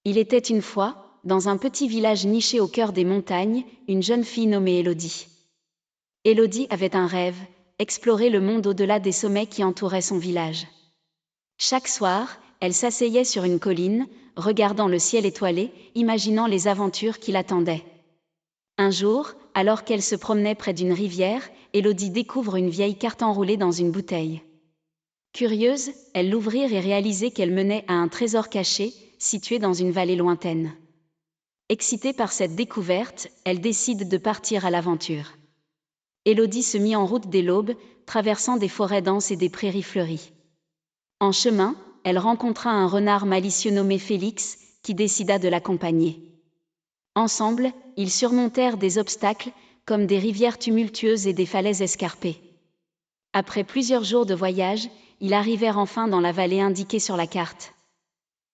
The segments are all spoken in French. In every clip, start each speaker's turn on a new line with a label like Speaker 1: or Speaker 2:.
Speaker 1: Il était une fois, dans un petit village niché au cœur des montagnes, une jeune fille nommée Élodie. Élodie avait un rêve, explorer le monde au-delà des sommets qui entouraient son village. Chaque soir, elle s'asseyait sur une colline, regardant le ciel étoilé, imaginant les aventures qui l'attendaient. Un jour, alors qu'elle se promenait près d'une rivière, Élodie découvre une vieille carte enroulée dans une bouteille. Curieuse, elle l'ouvrit et réalisait qu'elle menait à un trésor caché, situé dans une vallée lointaine. Excitée par cette découverte, elle décide de partir à l'aventure. Élodie se mit en route dès l'aube, traversant des forêts denses et des prairies fleuries. En chemin, elle rencontra un renard malicieux nommé Félix, qui décida de l'accompagner. Ensemble, ils surmontèrent des obstacles, comme des rivières tumultueuses et des falaises escarpées. Après plusieurs jours de voyage, ils arrivèrent enfin dans la vallée indiquée sur la carte.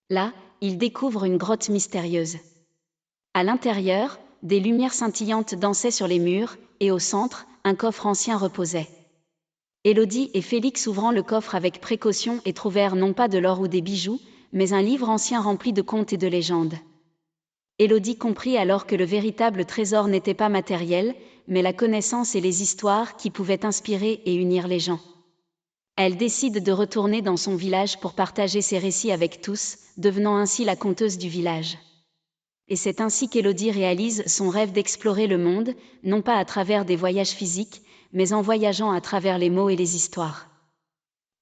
Speaker 1: Là, ils découvrent une grotte mystérieuse. À l'intérieur, des lumières scintillantes dansaient sur les murs, et au centre, un coffre ancien reposait. Élodie et Félix ouvrant le coffre avec précaution et trouvèrent non pas de l'or ou des bijoux, mais un livre ancien rempli de contes et de légendes. Élodie comprit alors que le véritable trésor n'était pas matériel, mais la connaissance et les histoires qui pouvaient inspirer et unir les gens. Elle décide de retourner dans son village pour partager ses récits avec tous, devenant ainsi la conteuse du village. Et c'est ainsi qu'Élodie réalise son rêve d'explorer le monde, non pas à travers des voyages physiques, mais en voyageant à travers les mots et les histoires.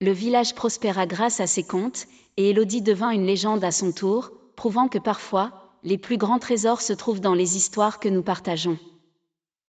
Speaker 1: Le village prospéra grâce à ses contes, et Élodie devint une légende à son tour, prouvant que parfois, les plus grands trésors se trouvent dans les histoires que nous partageons.